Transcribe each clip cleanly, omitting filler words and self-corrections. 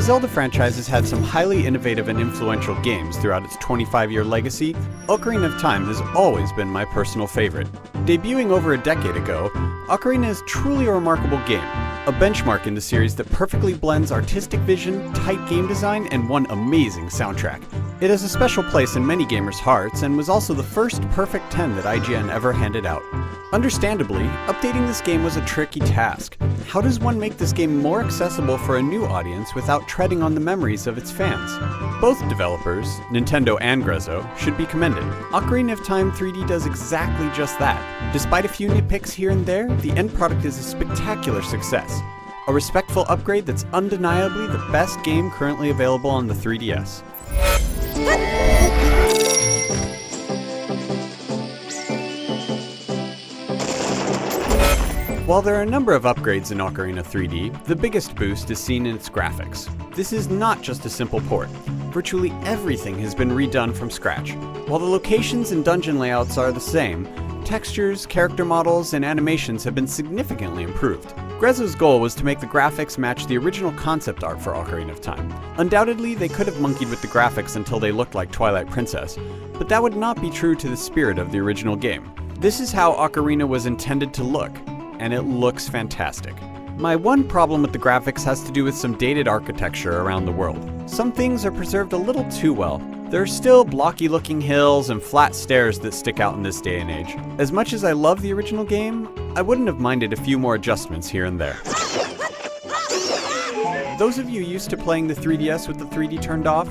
the Zelda franchise has had some highly innovative and influential games throughout its 25-year legacy, Ocarina of Time has always been my personal favorite. Debuting over a decade ago, Ocarina is truly a remarkable game, a benchmark in the series that perfectly blends artistic vision, tight game design, and one amazing soundtrack. It has a special place in many gamers' hearts and was also the first perfect 10 that IGN ever handed out. Understandably, updating this game was a tricky task. How does one make this game more accessible for a new audience without treading on the memories of its fans? Both developers, Nintendo and Grezzo, should be commended. Ocarina of Time 3D does exactly just that. Despite a few nitpicks here and there, the end product is a spectacular success. A respectful upgrade that's undeniably the best game currently available on the 3DS. While there are a number of upgrades in Ocarina 3D, the biggest boost is seen in its graphics. This is not just a simple port. Virtually everything has been redone from scratch. While the locations and dungeon layouts are the same, textures, character models, and animations have been significantly improved. Grezzo's goal was to make the graphics match the original concept art for Ocarina of Time. Undoubtedly, they could have monkeyed with the graphics until they looked like Twilight Princess, but that would not be true to the spirit of the original game. This is how Ocarina was intended to look, and it looks fantastic. My one problem with the graphics has to do with some dated architecture around the world. Some things are preserved a little too well. There are still blocky looking hills and flat stairs that stick out in this day and age. As much as I love the original game, I wouldn't have minded a few more adjustments here and there. Those of you used to playing the 3DS with the 3D turned off,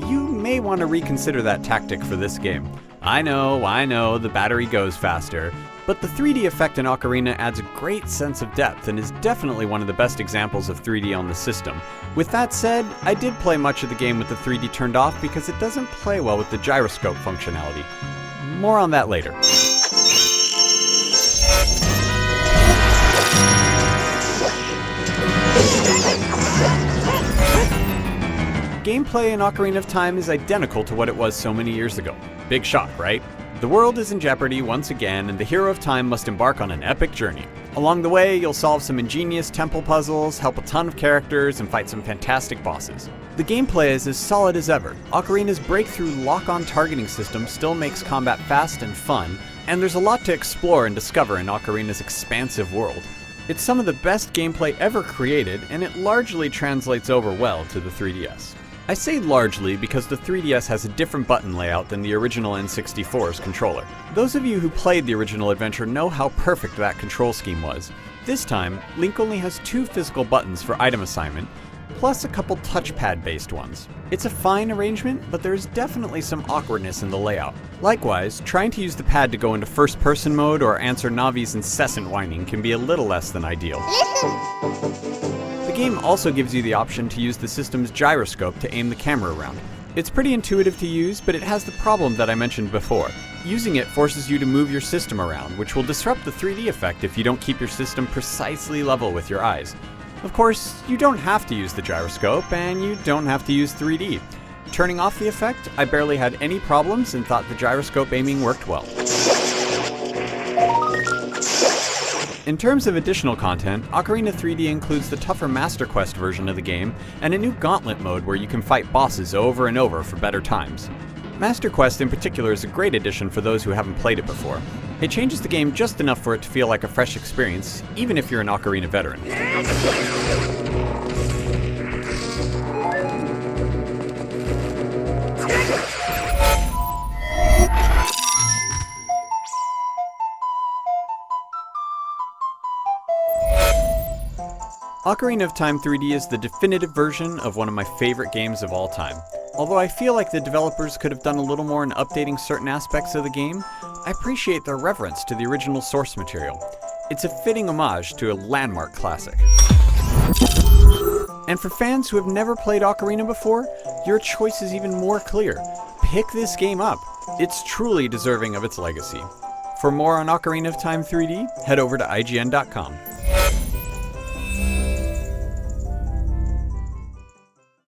you may want to reconsider that tactic for this game. I know, the battery goes faster, but the 3D effect in Ocarina adds a great sense of depth and is definitely one of the best examples of 3D on the system. With that said, I did play much of the game with the 3D turned off because it doesn't play well with the gyroscope functionality. More on that later. Gameplay in Ocarina of Time is identical to what it was so many years ago. Big shock, right? The world is in jeopardy once again, and the hero of time must embark on an epic journey. Along the way, you'll solve some ingenious temple puzzles, help a ton of characters, and fight some fantastic bosses. The gameplay is as solid as ever. Ocarina's breakthrough lock-on targeting system still makes combat fast and fun, and there's a lot to explore and discover in Ocarina's expansive world. It's some of the best gameplay ever created, and it largely translates over well to the 3DS. I say largely because the 3DS has a different button layout than the original N64's controller. Those of you who played the original adventure know how perfect that control scheme was. This time, Link only has 2 physical buttons for item assignment, plus a couple touchpad-based ones. It's a fine arrangement, but there is definitely some awkwardness in the layout. Likewise, trying to use the pad to go into first-person mode or answer Navi's incessant whining can be a little less than ideal. The game also gives you the option to use the system's gyroscope to aim the camera around. It's pretty intuitive to use, but it has the problem that I mentioned before. Using it forces you to move your system around, which will disrupt the 3D effect if you don't keep your system precisely level with your eyes. Of course, you don't have to use the gyroscope, and you don't have to use 3D. Turning off the effect, I barely had any problems and thought the gyroscope aiming worked well. In terms of additional content, Ocarina 3D includes the tougher Master Quest version of the game and a new gauntlet mode where you can fight bosses over and over for better times. Master Quest in particular is a great addition for those who haven't played it before. It changes the game just enough for it to feel like a fresh experience, even if you're an Ocarina veteran. Ocarina of Time 3D is the definitive version of one of my favorite games of all time. Although I feel like the developers could have done a little more in updating certain aspects of the game, I appreciate their reverence to the original source material. It's a fitting homage to a landmark classic. And for fans who have never played Ocarina before, your choice is even more clear. Pick this game up. It's truly deserving of its legacy. For more on Ocarina of Time 3D, head over to IGN.com.